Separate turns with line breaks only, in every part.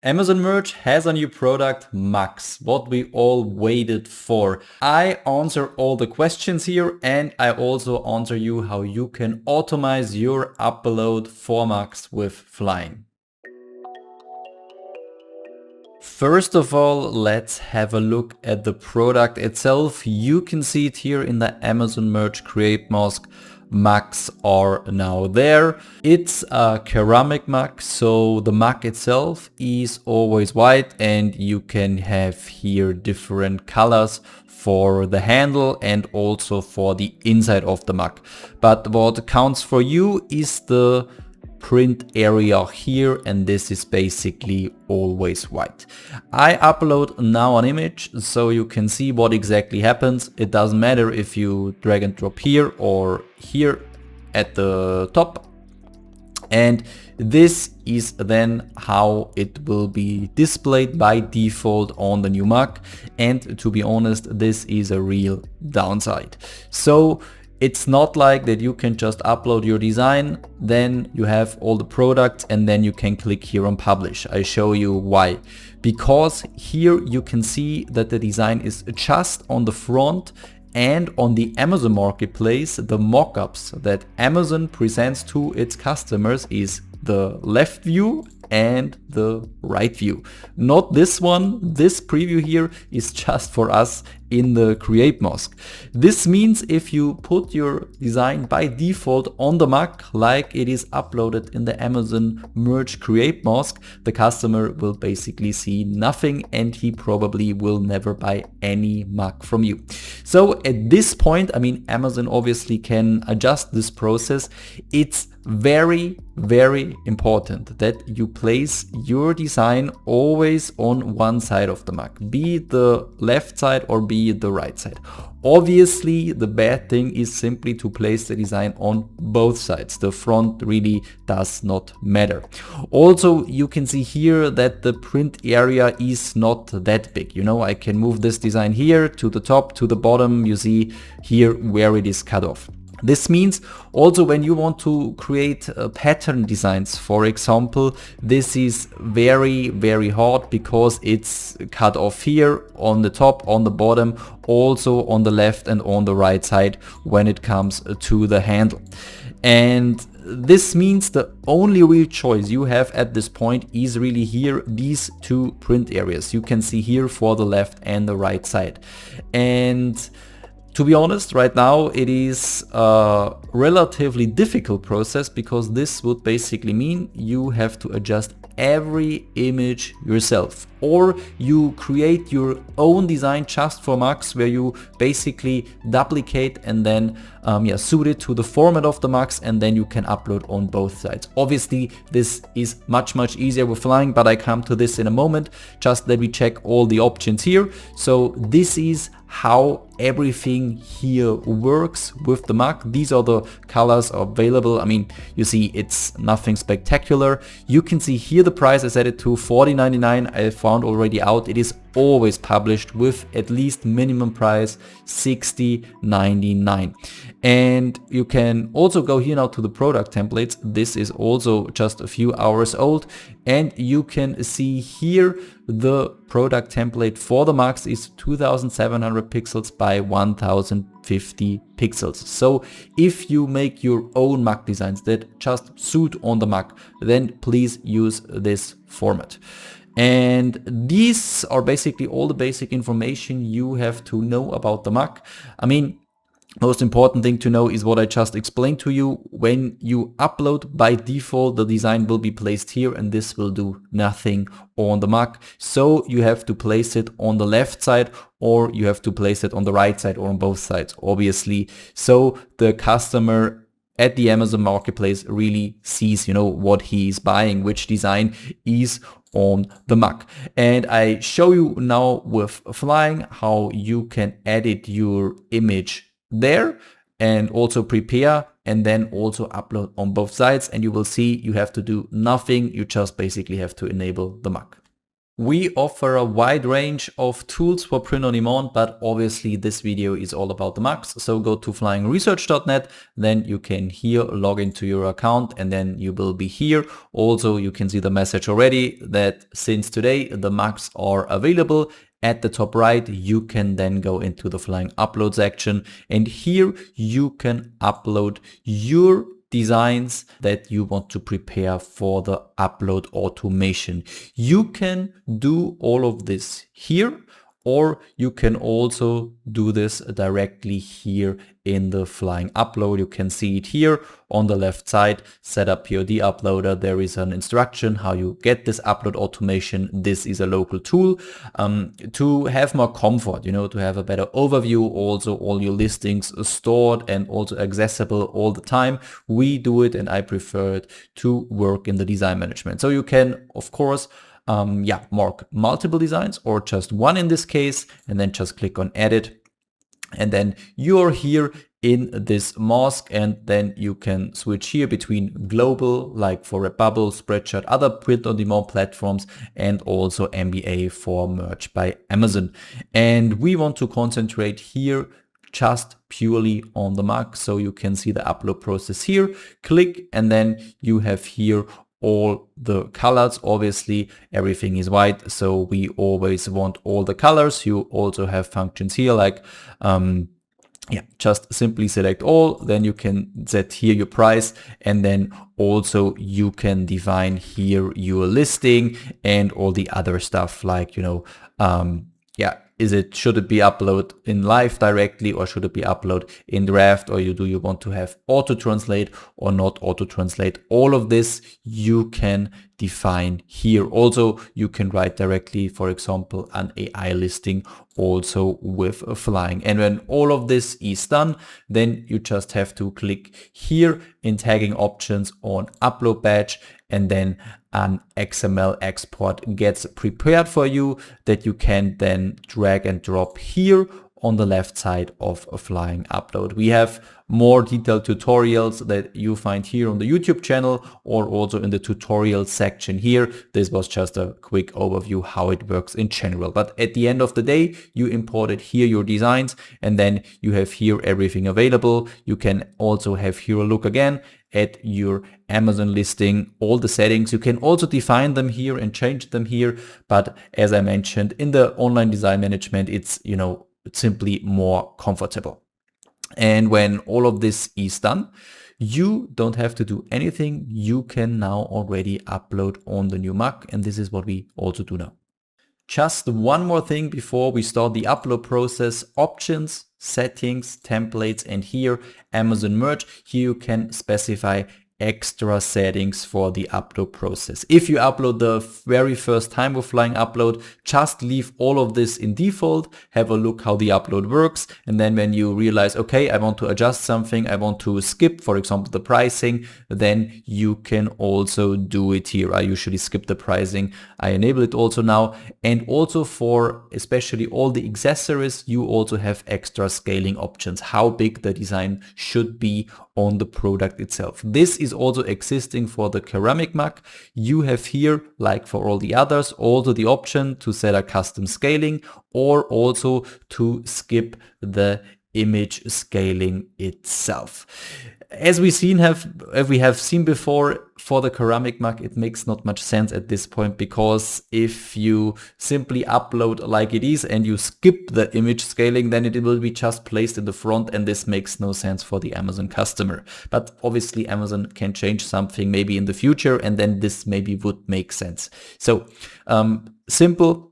Amazon Merch has a new product, Max, what we all waited for. I answer all the questions here and I also answer you how you can automate your upload for Max with Flying. First of all, let's have a look at the product itself. You can see it here in the Amazon Merch Create Mask. Mugs are now there. It's a ceramic mug, so the mug itself is always white and you can have here different colors for the handle and also for the inside of the mug. But what counts for you is the print area here, and this is basically always white. I upload now an image so you can see what exactly happens. It doesn't matter if you drag and drop here or here at the top. And this is then how it will be displayed by default on the new mug. And to be honest, this is a real downside. So it's not like that you can just upload your design, then you have all the products and then you can click here on publish. I show you why. Because here you can see that the design is just on the front, and on the Amazon Marketplace, the mockups that Amazon presents to its customers is the left view and the right view. Not this one. This preview here is just for us in the Create Mask. This means if you put your design by default on the mug like it is uploaded in the Amazon Merch Create Mask, the customer will basically see nothing and he probably will never buy any mug from you. So at this point, I mean, Amazon obviously can adjust this process. It's very, very important that you place your design always on one side of the mug, be it the left side or be it the right side. Obviously, the bad thing is simply to place the design on both sides. The front really does not matter. Also, you can see here that the print area is not that big. You know, I can move this design here to the top, to the bottom. You see here where it is cut off. This means also when you want to create pattern designs, for example, this is very, very hard because it's cut off here on the top, on the bottom, also on the left and on the right side when it comes to the handle. And this means the only real choice you have at this point is really here, these two print areas. You can see here for the left and the right side. And to be honest, right now it is a relatively difficult process because this would basically mean you have to adjust every image yourself, or you create your own design just for mugs where you basically duplicate and then suit it to the format of the mugs, and then you can upload on both sides. Obviously this is much easier with Flying, but I come to this in a moment. Just let me check all the options here. So this is how everything here works with the mug. These are the colors available. I mean, you see it's nothing spectacular. You can see here the price. I set it to $40.99. I found already out it is always published with at least minimum price $60.99. And you can also go here now to the product templates. This is also just a few hours old, and you can see here the product template for the mugs is 2700 pixels by 1050 pixels. So if you make your own mug designs that just suit on the mug, then please use this format. And these are basically all the basic information you have to know about the mug. I mean, most important thing to know is what I just explained to you. When you upload, by default the design will be placed here and this will do nothing on the mug. So you have to place it on the left side, or you have to place it on the right side, or on both sides, obviously. So the customer at the Amazon Marketplace really sees, you know, what he is buying, which design is on the mug. And I show you now with Flying how you can edit your image there and also prepare and then also upload on both sides, and you will see you have to do nothing. You just basically have to enable the mug. We offer a wide range of tools for print on demand, but obviously this video is all about the Macs. So go to flyingresearch.net, then you can here log into your account and then you will be here. Also, you can see the message already that since today the Macs are available. At the top right, you can then go into the Flying Upload section, and here you can upload your designs that you want to prepare for the upload automation. You can do all of this here, or you can also do this directly here in the Flying Upload. You can see it here on the left side. Set up POD uploader. There is an instruction how you get this upload automation. This is a local tool to have more comfort, to have a better overview. Also, all your listings stored and also accessible all the time. We do it, and I prefer it to work in the design management. So you can, of course, mark multiple designs or just one in this case, and then just click on edit. And then you're here in this mask, and then you can switch here between global, like for Redbubble, Spreadshirt, other print on demand platforms, and also MBA for Merch by Amazon. And we want to concentrate here just purely on the Mac. So you can see the upload process here. Click, and then you have here all the colors. Obviously everything is white, so we always want all the colors. You also have functions here like just simply select all, then you can set here your price, and then also you can define here your listing and all the other stuff like, should it be upload in live directly, or should it be upload in draft, or do you want to have auto translate or not auto translate? All of this you can define here. Also, you can write directly, for example, an AI listing also with Flying. And when all of this is done, then you just have to click here in tagging options on upload batch, and then an XML export gets prepared for you that you can then drag and drop here on the left side of a Flying Upload. We have more detailed tutorials that you find here on the YouTube channel, or also in the tutorial section here. This was just a quick overview how it works in general. But at the end of the day, you imported here your designs, and then you have here everything available. You can also have here a look again at your Amazon listing, all the settings. You can also define them here and change them here. But as I mentioned, in the online design management, it's, simply more comfortable. And when all of this is done, you don't have to do anything. You can now already upload on the new Mac, and this is what we also do now. Just one more thing before we start the upload process: options, settings, templates, and here Amazon Merch. Here you can specify extra settings for the upload process. If you upload the very first time with Flying Upload, just leave all of this in default, have a look how the upload works, and then when you realize, okay, I want to adjust something, I want to skip, for example, the pricing, then you can also do it here. I usually skip the pricing. I enable it also now. And also for especially all the accessories, you also have extra scaling options, how big the design should be on the product itself. This is also existing for the ceramic Mac. You have here, like for all the others, also the option to set a custom scaling, or also to skip the image scaling itself. As we have seen before, for the ceramic Mac, it makes not much sense at this point, because if you simply upload like it is and you skip the image scaling, then it will be just placed in the front, and this makes no sense for the Amazon customer. But obviously Amazon can change something maybe in the future, and then this maybe would make sense. So simple.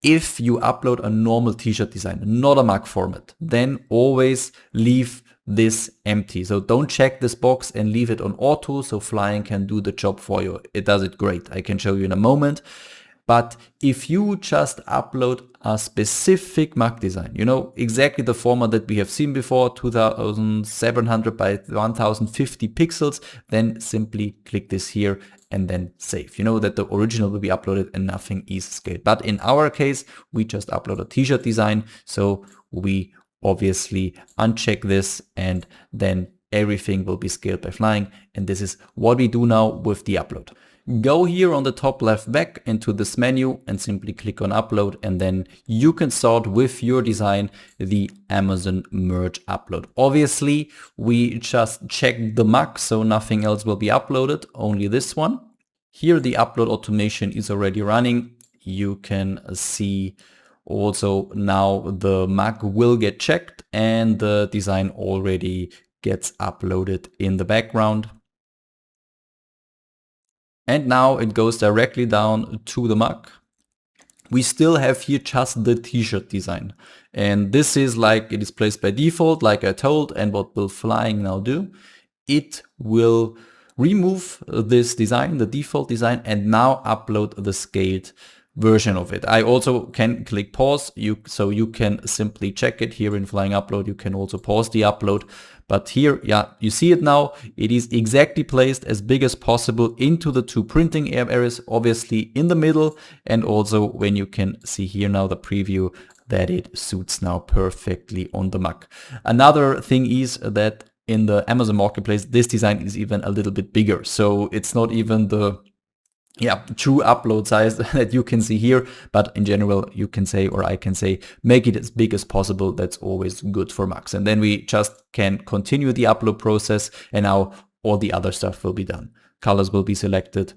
If you upload a normal t-shirt design, not a Mac format, then always leave this empty. So don't check this box and leave it on auto so Flying can do the job for you. It does it great. I can show you in a moment. But if you just upload a specific Mac design, exactly the format that we have seen before, 2700 by 1050 pixels, then simply click this here and then save. You know that the original will be uploaded and nothing is scaled. But in our case, we just upload a t-shirt design. So we obviously uncheck this, and then everything will be scaled by Flying. And this is what we do now with the upload. Go here on the top left back into this menu and simply click on upload, and then you can start with your design, the Amazon merch upload. Obviously, we just check the mug, so nothing else will be uploaded, only this one. Here the upload automation is already running. You can see also now the mug will get checked and the design already gets uploaded in the background. And now it goes directly down to the mug. We still have here just the t-shirt design. And this is like it is placed by default, like I told, and what will Flying now do? It will remove this design, the default design, and now upload the scaled version of it. I also can click pause, so you can simply check it here in Flying Upload. You can also pause the upload. But here, yeah, you see it now. It is exactly placed as big as possible into the two printing areas, obviously in the middle. And also when you can see here now the preview, that it suits now perfectly on the mug. Another thing is that in the Amazon Marketplace, this design is even a little bit bigger. So it's not even the true upload size that you can see here, but in general you can say, or I can say, make it as big as possible. That's always good for mugs. And then we just can continue the upload process, and now all the other stuff will be done. Colors will be selected,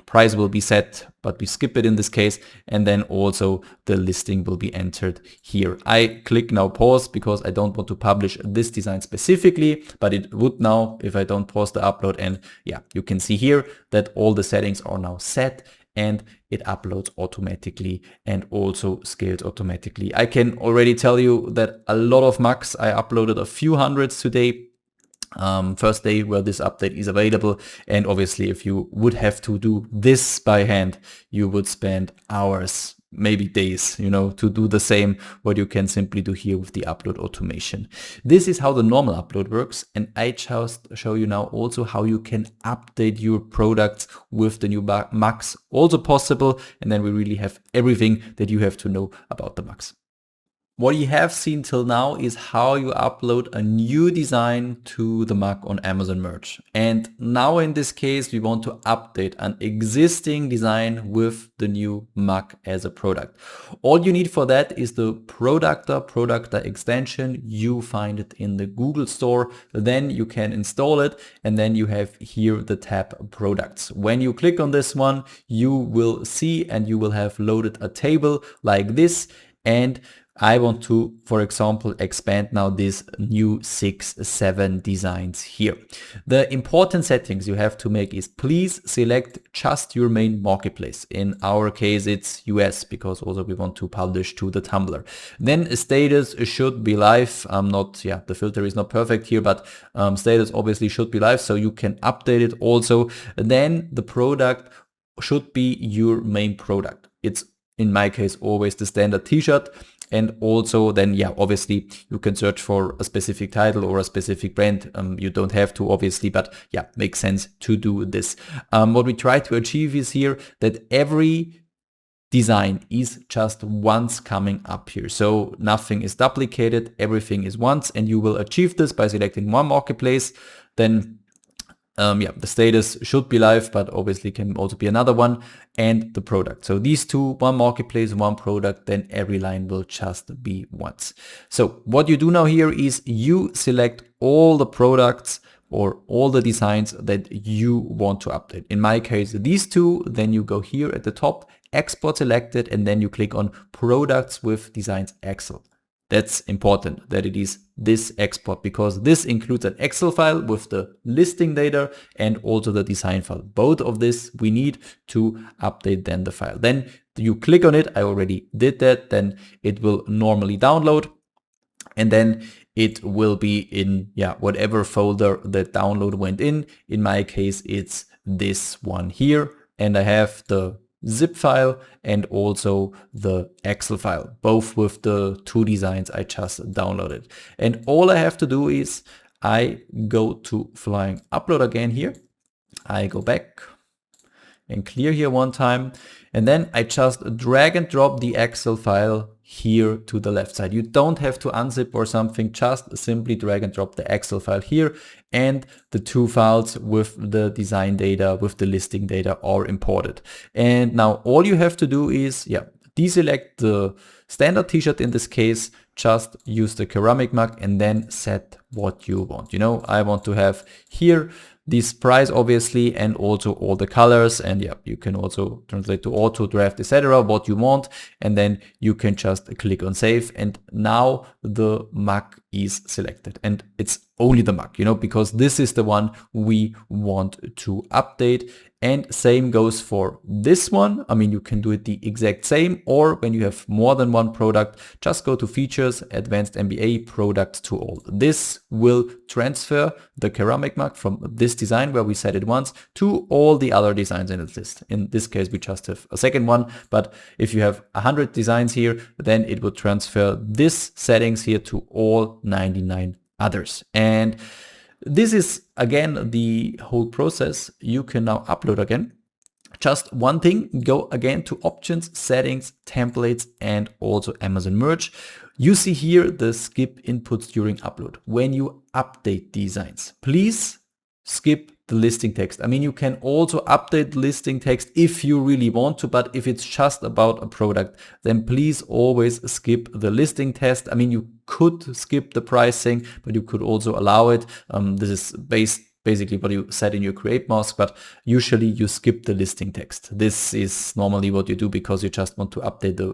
price will be set, but we skip it in this case, and then also the listing will be entered here. I click now pause because I don't want to publish this design specifically, but it would now if I don't pause the upload. And yeah, you can see here that all the settings are now set and it uploads automatically and also scales automatically. I can already tell you that a lot of mugs, I uploaded a few hundreds today. First day where this update is available, and obviously if you would have to do this by hand, you would spend hours, maybe days, to do the same what you can simply do here with the upload automation. This is how the normal upload works, and I just show you now also how you can update your products with the new mugs, also possible, and then we really have everything that you have to know about the mugs. What you have seen till now is how you upload a new design to the mug on Amazon Merch. And now in this case, we want to update an existing design with the new mug as a product. All you need for that is the Productor extension. You find it in the Google Store. Then you can install it, and then you have here the tab Products. When you click on this one, you will see and you will have loaded a table like this. And I want to, for example, expand now these new 6-7 designs here. The important settings you have to make is please select just your main marketplace. In our case, it's US because also we want to publish to the Tumblr. Then status should be live. The filter is not perfect here, but status obviously should be live, so you can update it also. Then the product should be your main product. It's in my case always the standard t-shirt. And also then, obviously you can search for a specific title or a specific brand. You don't have to obviously, but makes sense to do this. What we try to achieve is here that every design is just once coming up here. So nothing is duplicated, everything is once, and you will achieve this by selecting one marketplace. Then the status should be live, but obviously can also be another one, and the product. So these two, one marketplace, one product, then every line will just be once. So what you do now here is you select all the products or all the designs that you want to update. In my case, these two, then you go here at the top, export selected, and then you click on products with designs Excel. That's important that it is this export, because this includes an Excel file with the listing data and also the design file. Both of this we need to update then the file. Then you click on it. I already did that. Then it will normally download, and then it will be in whatever folder the download went in. In my case, it's this one here, and I have the zip file and also the Excel file, both with the two designs I just downloaded. And all I have to do is I go to Flying Upload again here. I go back and clear here one time. And then I just drag and drop the Excel file here to the left side. You don't have to unzip or something, just simply drag and drop the Excel file here, and the two files with the design data, with the listing data are imported. And now all you have to do is, deselect the standard t-shirt in this case, just use the ceramic mug and then set what you want. You know, I want to have here this price obviously, and also all the colors, and you can also translate to auto draft, etc., what you want, and then you can just click on save, and now the mug is selected, and it's only the mug, you know, because this is the one we want to update. And same goes for this one. I mean, you can do it the exact same, or when you have more than one product, just go to features, advanced MBA, products to all. This will transfer the ceramic mug from this design where we set it once to all the other designs in its list. In this case, we just have a second one, but if you have 100 designs here, then it will transfer this settings here to all 99 others. And this is again the whole process. You can now upload again. Just one thing, go again to options, settings, templates, and also Amazon merch. You see here the skip inputs during upload. When you update designs, please skip the listing text. I mean, you can also update listing text if you really want to, but if it's just about a product, then please always skip the listing text. I mean, you could skip the pricing, but you could also allow it. This is basically what you set in your create mask, but usually you skip the listing text. This is normally what you do because you just want to update the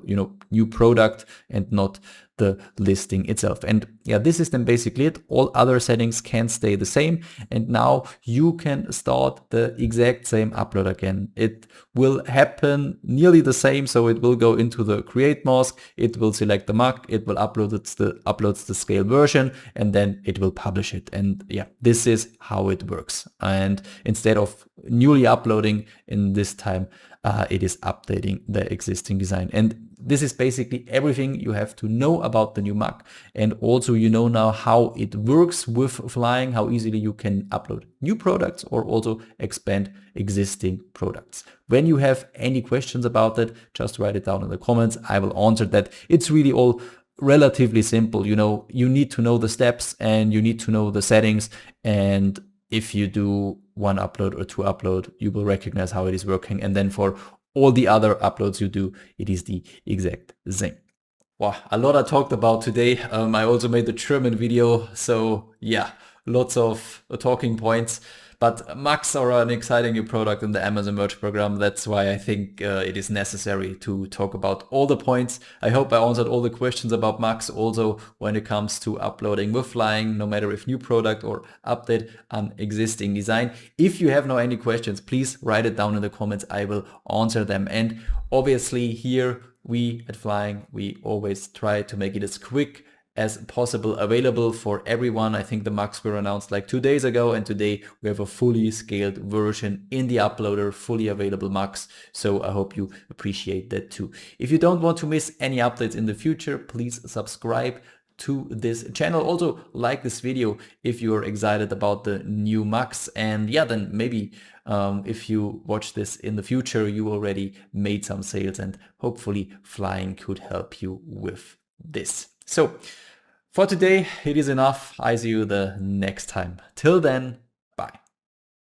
new product and not the listing itself. And this is then basically it. All other settings can stay the same, and now you can start the exact same upload again. It will happen nearly the same, so it will go into the create mask, it will select the mug, it will uploads the scale version, and then it will publish it. And this is how it works. And instead of newly uploading in this time, it is updating the existing design. And this is basically everything you have to know about the new mug. And also you know now how it works with flying, how easily you can upload new products or also expand existing products. When you have any questions about that, just write it down in the comments. I will answer that. It's really all relatively simple. You know, you need to know the steps and you need to know the settings, and if you do one upload or two upload, you will recognize how it is working. And then for all the other uploads you do, it is the exact same. Wow, a lot I talked about today. I also made the German video, so lots of talking points. But mugs are an exciting new product in the Amazon Merch program. That's why I think it is necessary to talk about all the points. I hope I answered all the questions about mugs, also when it comes to uploading with flying, no matter if new product or update an existing design. If you have now any questions, please write it down in the comments. I will answer them. And obviously here, we at Flying, we always try to make it as quick as possible available for everyone. I think the mugs were announced like 2 days ago, and today we have a fully scaled version in the uploader, fully available mugs. So I hope you appreciate that too. If you don't want to miss any updates in the future, please subscribe to this channel. Also like this video if you're excited about the new mugs, and then maybe if you watch this in the future, you already made some sales, and hopefully Flying could help you with this. So for today, it is enough. I see you the next time. Till then,